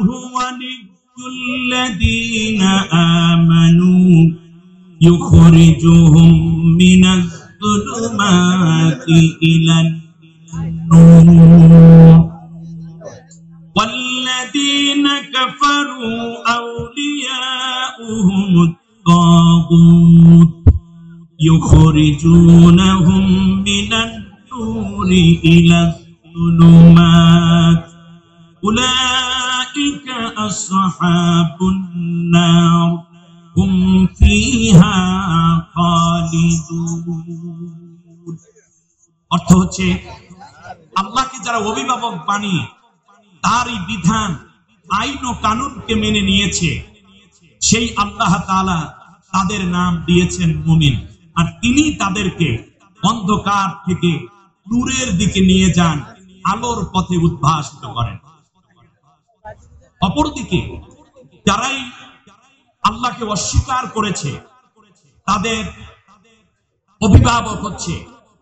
ولي الذين آمنوا يخرجهم من الظلمات إلى النور والذين كفروا أولياؤهم الطاغوت يخرجونهم من النور إلى الظلمات أولئك أصحاب النار هم فيها خالدون। অর্থ হচ্ছে আল্লাহকে যারা অভিভাবক বানিয়ে তারই বিধান আইন ও কানুনকে মেনে নিয়েছে সেই আল্লাহ তাআলা তাদের নাম দিয়েছেন মুমিন, আর তিনি তাদেরকে অন্ধকার থেকে নূরের দিকে নিয়ে যান, আলোর পথে উদ্ভাসিত করেন। অপরদিকে যারাই আল্লাহকে অস্বীকার করেছে তাদের অভিভাবক হচ্ছে,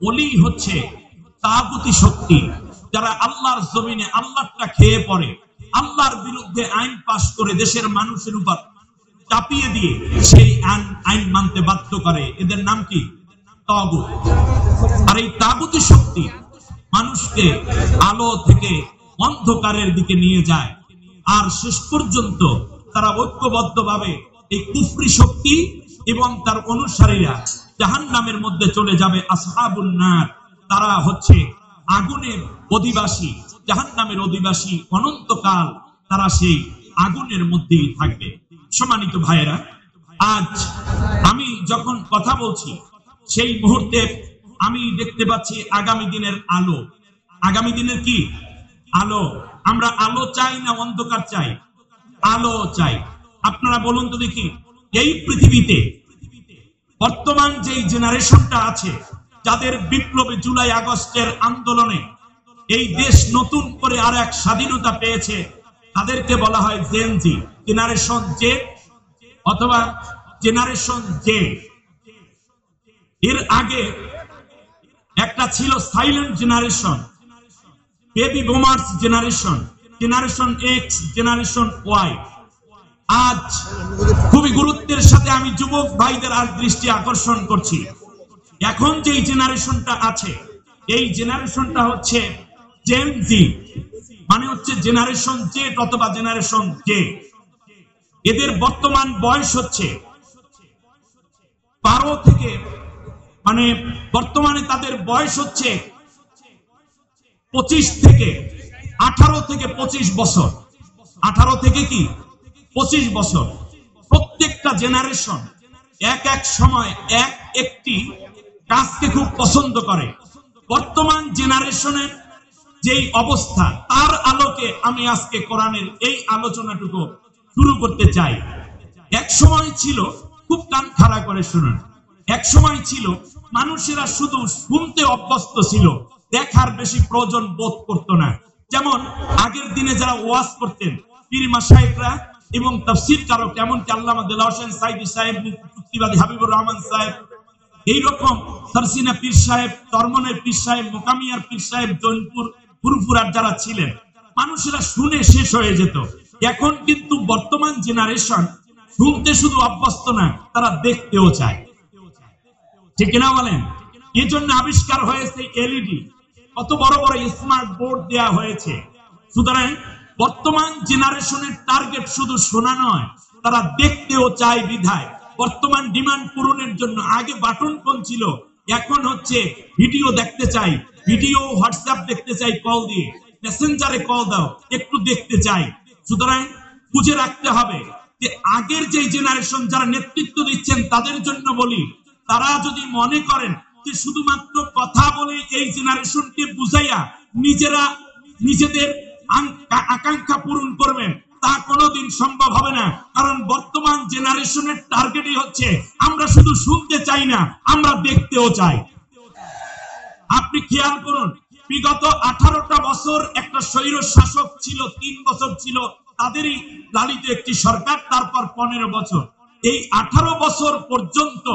ওলি হচ্ছে তাগুতি শক্তি, যারা আল্লাহর জমিনে আল্লাহটা খেয়ে পড়ে, আল্লাহর বিরুদ্ধে আইন পাশ করে দেশের মানুষের উপর চাপিয়ে দিয়ে সেই আইন মানতে বাধ্য করে। এদের নাম কি? তাগুত। আর এই তাগুতি শক্তি মানুষকে আলো থেকে অন্ধকারের দিকে নিয়ে যায়, আর শেষ পর্যন্ত তারা ঐক্যবদ্ধভাবে এই কুফরি শক্তি এবং তার অনুসারীরা জাহান্নামের মধ্যে চলে যাবে। আসহাবুন নার, তারা হচ্ছে আগুনের অধিবাসী, জাহান্নামের অধিবাসী, অনন্তকাল তারা সেই আগুনের মধ্যেই থাকবে। সম্মানিত ভাইয়েরা, আজ আমি যখন কথা বলছি সেই মুহূর্তে আমি দেখতে পাচ্ছি আগামী দিনের আলো। আগামী দিনের কি আলো? আমরা আলো চাই না অন্ধকার চাই? আলো চাই। আপনারা বলুন তো দেখি, এই পৃথিবীতে বর্তমান যেই জেনারেশনটা আছে, যাদের বিপ্লবে জুলাই আগস্টের আন্দোলনে এই দেশ নতুন করে আর এক স্বাধীনতা পেয়েছে, তাদেরকে বলা হয় জেনজি, জেনারেশন জে অথবা জেনারেশন জে। এর আগে একটা ছিল silent generation, baby boomers generation, generation X, generation Y. আজ খুবই গুরুত্বের সাথে আমি যুবক ভাইদের আর দৃষ্টি আকর্ষণ করছি, এখন যেই জেনারেশনটা আছে এই জেনারেশনটা হচ্ছে জেন জি, মানে হচ্ছে জেনারেশন জেড অথবা জেনারেশন জে। এদের বর্তমান বয়স হচ্ছে 12 থেকে, মানে বর্তমানে তাদের বয়স হচ্ছে 25 থেকে 18 থেকে 25 বছর। 18 থেকে কি 25 বছর। প্রত্যেকটা জেনারেশন এক এক সময় এক একটি কাজকে খুব পছন্দ করে। বর্তমান জেনারেশনের যেই অবস্থা, তার আলোকে আমি আজকে কোরআনের এই আলোচনাটুকু শুরু করতে চাই। এক সময় ছিল, খুব কান খাড়া করে শুনুন, এক সময় ছিল মানুষেরা শুধু শুনতে অভ্যস্ত ছিল, দেখার বেশি প্রয়োজন বোধ করতো না। যেমন আগের দিনে যারা ওয়াজ করতেন পীর মাশায়েখরা এবং তাফসীর কারক, এমনকি আল্লামা দেলাওয়ার হোসেন সাইদি সাহেব, মুক্তিবাদী হাবিবুর রহমান সাহেব, এইরকম সারসিনা পীর সাহেব, চরমনের পীর সাহেব, মোকামিয়ার পীর সাহেব, জৈনপুর ফুরফুরার যারা ছিলেন, মানুষেরা শুনে শেষ হয়ে যেত। এখন কিন্তু বর্তমান জেনারেশন শুনতে শুধু অভ্যস্ত না, তারা দেখতেও চায়। ঠিক কিনা বলেন? এই জন্য আবিষ্কার হয়েছে এলইডি, কত বড় বড় স্মার্ট বোর্ড দেয়া হয়েছে। সুতরাং বর্তমান জেনারেশনের টার্গেট শুধু শোনা নয়, তারা দেখতেও চায়। বিধায় বর্তমান ডিমান্ড পূরণের জন্য আগে বাটন ফোন ছিল, এখন হচ্ছে ভিডিও দেখতে চাই, ভিডিও হোয়াটসঅ্যাপ দেখতে চাই, কল দিয়ে মেসেঞ্জারে কল দাও, একটু দেখতে চাই। সুতরাং বুঝে রাখতে হবে যে আগের যে জেনারেশন যারা নেতৃত্ব দিচ্ছেন তাদের জন্য বলি, তারা যদি মনে করেন যে শুধুমাত্র কথা বলে এই জেনারেশনকে বুঝাইয়া নিজেরা নিজেদের আকাঙ্ক্ষা পূরণ করবেন, তা কোনোদিন সম্ভব হবে না। কারণ বর্তমান জেনারেশনের টার্গেটই হচ্ছে আমরা শুধু শুনতে চাই না, আমরা দেখতেও চাই। আপনি খেয়াল করুন, বিগত 18টা বছর একটা স্বৈর শাসক ছিল, 3 বছর ছিল তাদেরই লালিত একটি সরকার, তারপর 15 বছর। এই 18 বছর পর্যন্ত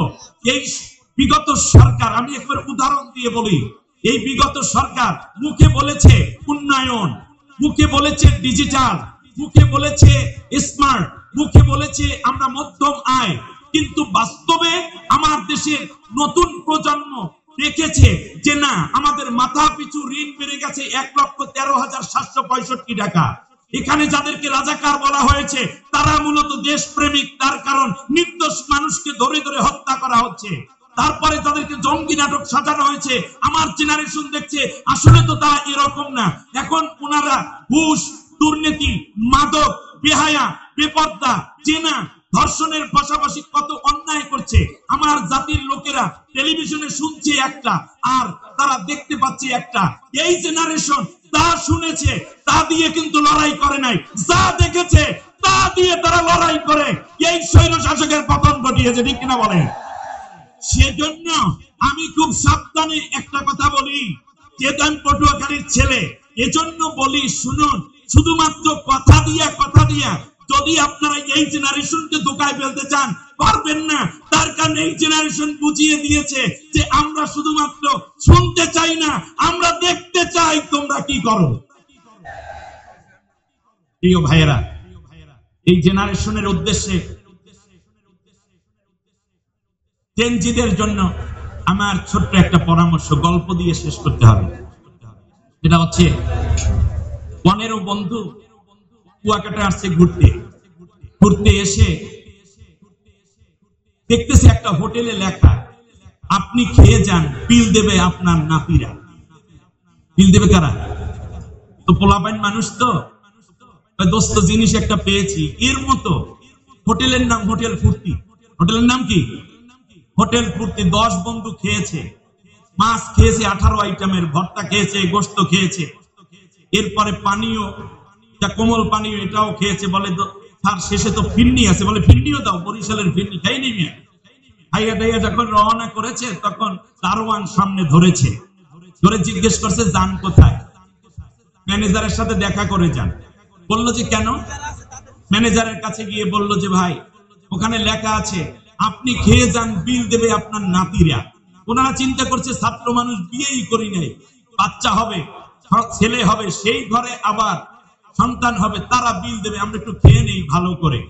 এই বিগত সরকার, আমি একবার উদাহরণ দিয়ে বলি, এই বিগত সরকার মুখে বলেছে উন্নয়ন, মুখে বলেছে ডিজিটাল, মুখে বলেছে স্মার্ট, মুখে বলেছে আমরা মধ্যম আয়, কিন্তু বাস্তবে আমার দেশের নতুন প্রজন্ম দেখেছে যে না, আমাদের মাথা পিছু ঋণ বেড়ে গেছে 1,13,765 টাকা। এখানে যাদেরকে রাজাকার বলা হয়েছে তারা মূলত দেশপ্রেমিক, তার কারণ নির্দোষ মানুষকে ধরে ধরে হত্যা করা হচ্ছে। তারপরে তাদেরকে জঙ্গি নাটক সাজানো হয়েছে। আমার জেনারেশন দেখছে আসলে তো তারা এরকম না। এখন ওনারা ঘুষ, দুর্নীতি, মাদক, বেহায়া, বেপর্দা, চেনা, ধর্ষণের পাশাপাশি কত অন্যায় করছে। আমার জাতির লোকেরা টেলিভিশনে শুনছে একটা আর তারা দেখতে পাচ্ছে একটা। এই জেনারেশন তা শুনেছে, তা দিয়ে কিন্তু লড়াই করে নাই, যা দেখেছে তা দিয়ে তারা লড়াই করে এই স্বৈর শাসকের পতন ঘটিয়েছে। ঠিক কিনা বলেন? সেজন্য আমি খুব সাবধানে একটা কথা বলি, চেতন পটুয়াখালীর ছেলে, এজন্য বলি শুনুন, শুধুমাত্র কথা দিয়া যদি আপনারা এই জেনারেশনকে ধোঁকায় ফেলতে চান পারবেন না। তার কারণ এই জেনারেশন বুঝিয়ে দিয়েছে যে আমরা শুধুমাত্র শুনতে চাই না, আমরা দেখতে চাই তোমরা কি করো। প্রিয় ভাইয়েরা, এই জেনারেশনের উদ্দেশ্যে জেনজিদের জন্য আমার ছোট্ট একটা পরামর্শ, গল্প দিয়ে শেষ করতে হবে। এটা হচ্ছে 15 বন্ধু কুয়াকাটা আসছে ঘুরতে এসে দেখতেছে একটা হোটেলে লেখা, আপনি খেয়ে যান, বিল দেবে আপনার নাতিরা। বিল দেবে কারা? তো পোলাপাইন মানুষ, তো দোস্ত জিনিস একটা পেয়েছি। এর মতো হোটেলের নাম হোটেল ফুর্তি। হোটেলের নাম কি? হোটেল ফুর্তি। 10 বন্ধু খেয়েছে, মাছ খেয়েছে 18 আইটেমের, ভর্তা খেয়েছে, গোস্ত খেয়েছে, এরপরে পানীয়, কোমল পানীয় এটাও খেয়েছে। বলে তার শেষে তো ফিন্নি আছে, বলে ফিন্নিও দাও, বরিশালের ফিন্নি খাই নি। খাইয়া দাইয়া যখন রওনা করেছে তখন দারোয়ান সামনে ধরে জিজ্ঞেস করছে যান কোথায়? ম্যানেজারের সাথে দেখা করে যান। বললো যে কেন? ম্যানেজারের কাছে গিয়ে বললো যে ভাই, ওখানে লেখা আছে আপনি খেয়ে যান, বিল দেবে আপনার নাতিরা। ওনারা চিন্তা করছে ছাত্র মানুষ, বিয়েই করি নাই, বাচ্চা হবে, ছেলে হবে, সেই ঘরে আবার সন্তান হবে, তারা বিল দেবে, আমরা একটু খেয়ে নেই ভালো করে।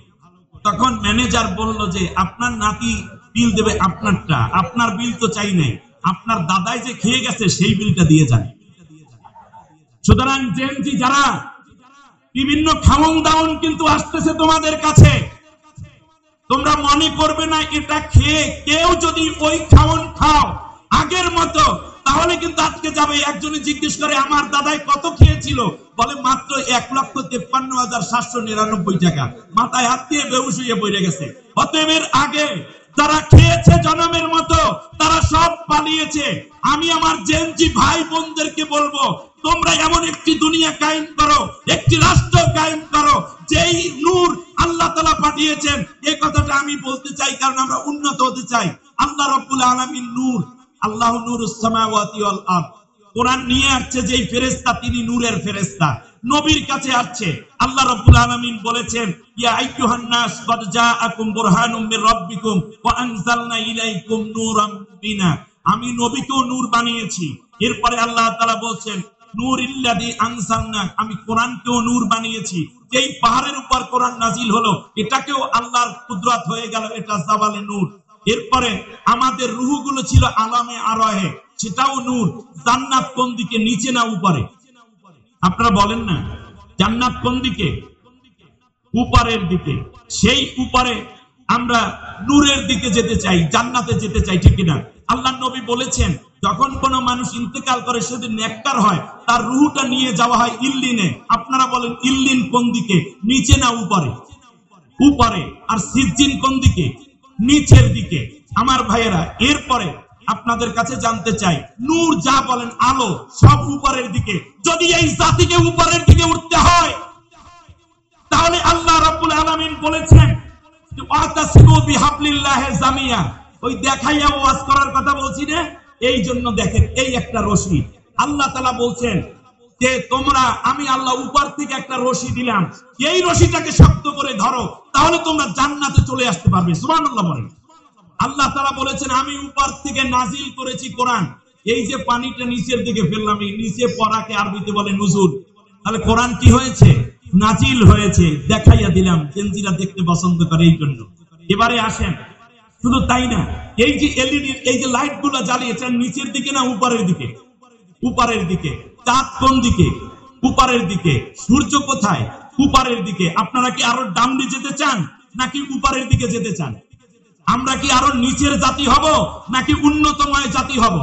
তখন ম্যানেজার বলল যে আপনার নাতি বিল দেবে আপনারটা, আপনার বিল তো চাই নাই, আপনার দাদাই যে খেয়ে গেছে সেই বিলটা দিয়ে যান। সুতরাং জেনজি যারা বিভিন্ন খাওন দাওন কিন্তু আসতেছে তোমাদের কাছে, তোমরা মনে করবে না এটা খেয়ে কেউ যদি ওই খাওন খাও আগের মতো তাহলে কিন্তু আজকে যাবে। একজনে জিজ্ঞেস করে আমার দাদাই কত খেয়েছিল? বলে মাত্র 1,53,799 টাকা। মাথায় হাত দিয়ে বেহুশ হয়ে পড়ে গেছে। অতএব এর আগে যারা খেয়েছে জনমের মতো তারা সব পালিয়েছে। আমি আমার জেনজি ভাই বোনদেরকে বলবো, তোমরা এমন একটি দুনিয়া কায়েম করো, একটি রাষ্ট্র কায়েম করো, যেই নূর আল্লাহ তাআলা পাঠিয়েছেন। এই কথাটা আমি বলতে চাই কারণ আমরা উন্নত হতে চাই। আল্লাহ রাব্বুল আলামিন নূর, আল্লাহু নূরুস সামাওয়াতি ওয়াল আরদ। কোরআন নিয়ে আসছে যেই ফেরেশতা তিনি নূরের ফেরেশতা। নবীর কাছে আসছে, আল্লাহ রাব্বুল আলামিন বলেছেন ইয়া আইয়ুহান নাস কদ জাআকুম বুরহানুম মির রাব্বিকুম ওয়া আনজালনা ইলাইকুম নূরাম মুবিনা। আমি নবীকেও নূর বানিয়েছি। এরপরে আল্লাহ তাআলা বলছেন নূরিল্লাযী আনজালনা, আমি কোরআনকেও নূর বানিয়েছি। যেই পাহাড়ের উপর কোরআন নাজিল হলো এটাকেও আল্লাহর কুদরত হয়ে গেল, এটা জাবালে নূর। এরপরে আমাদের রূহগুলো ছিল আলামে আরোহে, সেটাও নূর। জান্নাত কোন দিকে, নিচে না উপরে? আপনারা বলেন না, জান্নাত কোন দিকে? উপরের দিকে। সেই উপরে আমরা নূরের দিকে যেতে চাই, জান্নাতে যেতে চাই, ঠিক কিনা? আল্লাহ নবী বলেছেন যখন কোন মানুষ ইন্তেকাল করে সেদিন নেককার হয়, তার রূহটা নিয়ে যাওয়া হয় ইল্লিনে। আপনারা বলেন ইল্লিন কোন দিকে, নিচে না উপরে? উপরে। আর সিজ্জিন কোন দিকে? নিচের দিকে। আমার ভাইয়েরা, এরপরে আপনাদের কাছে জানতে চাই, নূর যা বলেন আলো সব উপরের দিকে। যদি এই জাতিকে উপরের দিকে উঠতে হয় তাহলে আল্লাহ রাব্বুল আলামিন বলেছেন ওয়াতাসিমু বিহাবলিল্লাহি জামিয়া। ওই দেখাইয়া ওয়াজ করার কথা বলছি না, এই জন্য দেখেন এই একটা রশি আল্লাহ তাআলা বলছেন যে তোমরা, আমি আল্লাহ উপর থেকে একটা রশি দিলাম, এই রশিটাকে শক্ত করে ধরো, তাহলে তোমরা জান্নাতে চলে আসতে পারবে। সুবহানাল্লাহ বলেন। আল্লাহ তাআলা বলেছেন আমি উপর থেকে নাজিল করেছি কোরআন। এই যে পানিটা নিচের দিকে ফেললাম, এই নিচে পড়াকে আরবিতে বলে নুজুল। তাহলে কোরআন কি হয়েছে? নাজিল হয়েছে, দেখাইয়া দিলাম, জেনজিরা দেখতে পছন্দ করে এই জন্য। এবারে আসেন, শুধু তাই না, এই যে এলইডি এই যে লাইট গুলা জ্বালিয়েছেন, নিচের দিকে না উপরের দিকে? উপরের দিকে। চাঁদ কোন দিকে? উপরের দিকে। সূর্য কোথায়? উপরের দিকে। আপনারা কি আরো ডাউনে যেতে চান নাকি উপরের দিকে যেতে চান? আমরা কি আরো নিচের জাতি হব নাকি উন্নতময় জাতি হব?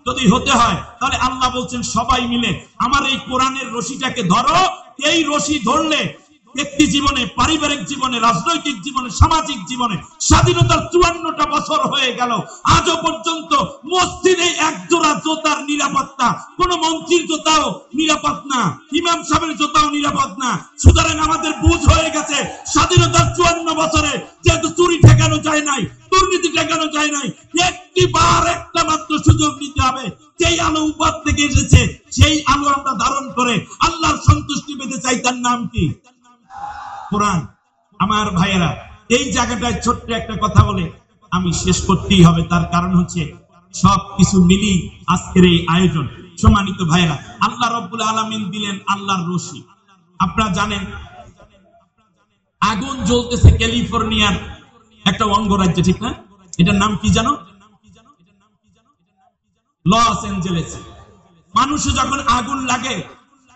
যদি হতে হয় তাহলে আল্লাহ বলছেন সবাই মিলে আমার এই কোরআনের রশিটাকে ধরো। এই রশি ধরলে ব্যক্তি জীবনে, পারিবারিক জীবনে, রাজনৈতিক জীবনে, সামাজিক জীবনে স্বাধীনতার 54টা বছর হয়ে গেল, আজও পর্যন্ত মসজিদে এক জোড়া জুতার নিরাপত্তা, কোন মন্ত্রীর জুতাও নিরাপদ না, ইমাম সাহেবের জুতাও নিরাপদ না। সুতরাং আমাদের বুঝ হয়ে গেছে স্বাধীনতার 54 বছরে যেহেতু চুরি ঠেকানো যায় নাই, দুর্নীতি ঠেকানো যায় নাই, একটিবার একটা মাত্র সুযোগ নিতে হবে। যেই আলো উপর থেকে এসেছে সেই আলো আমরা ধারণ করে আল্লাহর সন্তুষ্টি পেতে চাই, তার নাম কি? কোরআন। আমার ভাইয়েরা, এই জায়গাটায় ছোট্ট একটা কথা বলে আমি শেষ করতেই হবে, তার কারণ হচ্ছে সবকিছু মিলি আজকের এই আয়োজন। সম্মানিত ভাইয়েরা, আল্লাহ রাব্বুল আলামিন দিলেন আল্লাহর রশি। আপনারা জানেন আগুন জ্বলতেছে ক্যালিফোর্নিয়ার একটা অঙ্গরাজ্যে, ঠিক না? এটার নাম কি জানো? Los Angeles. মানুষে যখন আগুন লাগে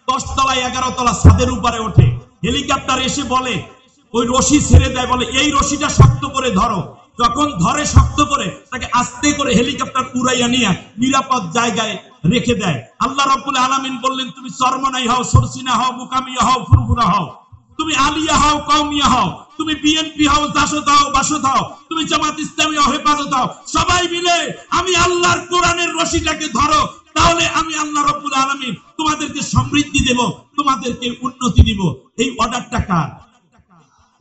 10 তলায় 11 তলা ছাদের উপরে ওঠে, হেলিকপ্টার এসে বলে, ওই রশি ছেড়ে দেয়, বলে এই রশিটা শক্ত করে ধরো। যখন ধরে শক্ত করে, তাকে আস্তে করে হেলিকপ্টার উড়াইয়া নিয়ে নিরাপদ জায়গায় রেখে দেয়। আল্লাহ রাব্বুল আলামিন বললেন, তুমি চরমনাই হও, সরসিনা হও, মুকামিয়া হও, ফুরফুরা হও, তুমি আলিয়া হও, কওমিয়া হও, তুমি বিএনপি হও, জাসদ হও, বাসদ হও, তুমি জামাত ইসলামী হও, হেফাজত হও, সবাই মিলে আমি আল্লাহর কোরআনের রশিটাকে ধরো, তাহলে আমি আল্লাহ রাব্বুল আলামিন তোমাদেরকে সমৃদ্ধি দেব, তোমাদেরকে উন্নতি দিব। এই অর্ডারটা কার?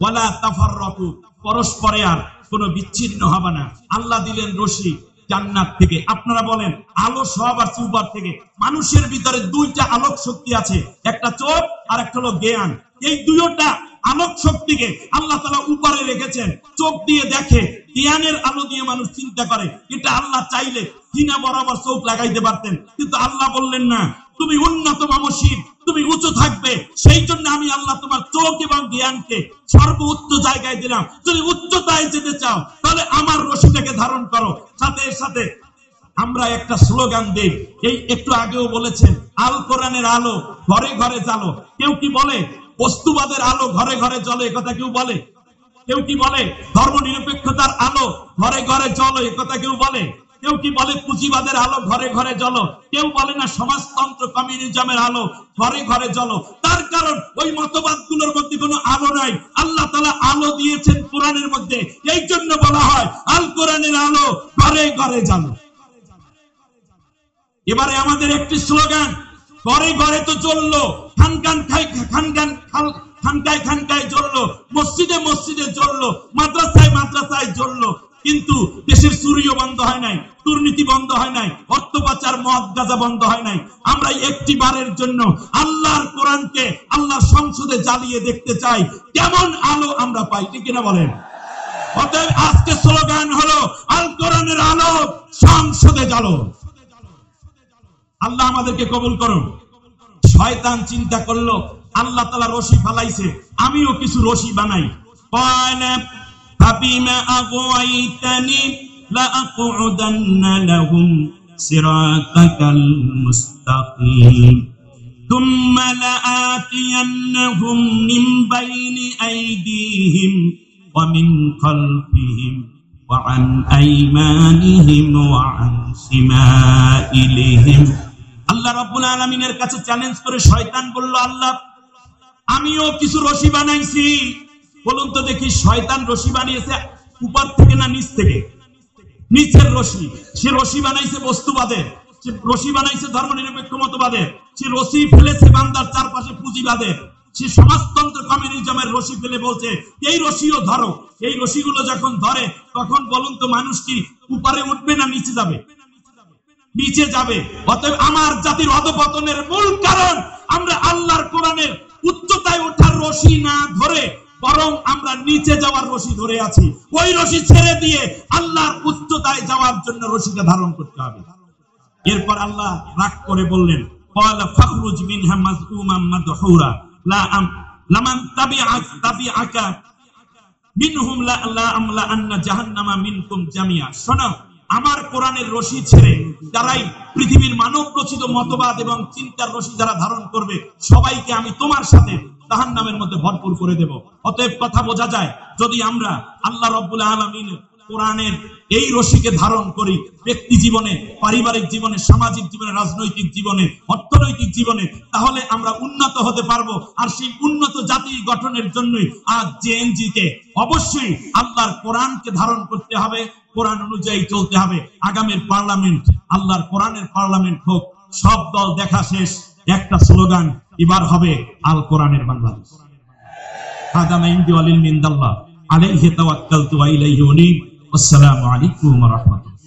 ওয়ালা তাফাররাকু, পরস্পরে আর কোনো বিচ্ছিন্ন হবে না। আল্লাহ দিলেন রশি জান্নাত থেকে। আপনারা বলেন আলো সব আসছে উপর থেকে। মানুষের ভিতরে দুইটা আলোক শক্তি আছে, একটা চোখ আর একটা হলো জ্ঞান। এই দুইটা আলোক শক্তিকে আল্লাহ তাআলা উপরে রেখেছেন। চোখ দিয়ে দেখে, জ্ঞানের আলো দিয়ে মানুষ চিন্তা করে। এটা আল্লাহ চাইলে সিনা বরাবর চোখ লাগাইতে পারতেন, কিন্তু আল্লাহ বললেন না, তুমি উন্নত মানসিক, তুমি উঁচু থাকবে, সেই জন্য আমি আল্লাহ তোমার চোখ এবং জ্ঞানকে সর্বোচ্চ জায়গায় দিলাম। যদি উচ্চতায় যেতে চাও তাহলে আমার রশিটাকে ধারণ করো। সাথে সাথে আমরা একটা স্লোগান দেই, এই একটু আগেও বলেছেন, আল কোরআনের আলো ঘরে ঘরে জ্বালো। কেউ কি বলে বস্তুবাদের আলো ঘরে ঘরে জ্বলে? কথা কেউ বলে? কেউ কি বলে ধর্ম নিরপেক্ষতার আলো ঘরে ঘরে জ্বলো? এ কথা কেউ বলে? কেউ কি বলে পুঁজিবাদের আলো ঘরে ঘরে জ্বলো? কেউ বলে না সমাজতন্ত্র কমিউনিজমের আলো ঘরে ঘরে জ্বলো? তার কারণ ওই মতবাদগুলোর মধ্যে কোনো আলো নাই। আল্লাহ তাআলা আলো দিয়েছেন কোরআনের মধ্যে, এই জন্য বলা হয় আল কোরআনের আলো ঘরে ঘরে জ্বলো। এবারে আমাদের একটি স্লোগান, ঘরে ঘরে তো জ্বললো, খানকায় খানকায় জ্বললো, মসজিদে মসজিদে জ্বললো, মাদ্রাসায় মাদ্রাসায় জ্বললো, কিন্তু দেশের চুরিও বন্ধ হয় নাই, দুর্নীতি বন্ধ হয় নাই, অর্থ পাচার, মদ গাঁজা বন্ধ হয় নাই। আমরা একটি বারের জন্য আল্লাহর কোরআনকে আল্লাহর সংসদে জ্বালিয়ে দেখতে চাই কেমন আলো আমরা পাই, ঠিক কিনা বলেন? অতএব আজকে স্লোগান হলো আল কোরআনের আলো সংসদে জ্বালো। আল্লাহ আমাদেরকে কবুল করুন। শয়তান চিন্তা করলো আল্লাহ তাআলা রশি ফালাইছে, আমিও কিছু রশি বানাই। ক্বালা ফাবিমা আগওয়াইতানি লাআকউদান্না লাহুম সিরাতাকাল মুস্তাকিম থুম্মা লাআতিয়ান্নাহুম মিন বাইনি আইদিহিম ওয়া মিন খালফিহিম ওয়া আন আইমানিহিম ওয়া আন শিমাইলিহিম। আল্লাহ রাব্বুল আলামিনের কাছে চ্যালেঞ্জ করে শয়তান বলল, আল্লাহ আমিও কিছু রশি বানাইছি। বলুন তো দেখি, শয়তান রশি বানিয়েছে উপর থেকে না নিচ থেকে? নিচের রশি। সে রশি বানাইছে বস্তুবাদের, সে রশি বানাইছে ধর্মনিরপেক্ষ মতবাদের, সে রশি ফেলেছে বান্দার চারপাশে পুঁজিবাদের, সে সমাজতন্ত্র কমিউনিজমের রশি ফেলে বলছে এই রশিও ধরো। এই রশিগুলো যখন ধরে তখন বলুন তো মানুষ কি উপরে উঠবে না নিচে যাবে? নিচে যাবে। অতএব আমার জাতির অধপতনের মূল কারণ আমরা আল্লাহর কোরআনের উচ্চতায় ওঠার রশি না ধরে বরং আমরা নিচে যাওয়ার রশি ধরে আছি। ওই রশি ছেড়ে দিয়ে আল্লাহর উচ্চতায় যাওয়ার জন্য রশিটা ধারণ করতে হবে। এরপর আল্লাহ রাগ করে বললেন, ক্বালা ফাখরুজ মিনহা মাযউমান মাদহুরা লামান তাবিআকা মিনহুম লা আমলা আন্না জাহান্নামা মিনকুম জামিয়া। শোনো, আমার কোরআনের রশি ছেড়ে যারাই পৃথিবীর মানব রচিত মতবাদ এবং চিন্তার রশি যারা ধারণ করবে, সবাইকে আমি তোমার সাথে জাহান্নামের মধ্যে ভরপুর করে দেব। অতএব কথা বোঝা যায়, যদি আমরা আল্লাহ রাব্বুল আলামিন কোরআনের এই রশিকে ধারণ করি ব্যক্তি জীবনে, পারিবারিক জীবনে, সামাজিক জীবনে, রাজনৈতিক জীবনে, অর্থনৈতিক জীবনে, তাহলে আমরা উন্নত হতে পারবো। আর সেই উন্নত জাতি গঠনের জন্যই আজ জেএনজি কে অবশ্যই আল্লাহর কোরআনকে ধারণ করতে হবে, কোরআন অনুযায়ী চলতে হবে। আগামীর পার্লামেন্ট আল্লাহর কোরআনের পার্লামেন্ট হোক। সব দল দেখা শেষ, একটা স্লোগান এবার হবে, আল কোরআনের বাংলাদেশ। হাদা মা ইনদি ওয়া লিল মিন আল্লাহ আলাইহি তাওয়াক্কালতু ওয়া ইলাইহি উনীব। আসসালামু আলাইকুম ওয়া রাহমাতুল্লাহ।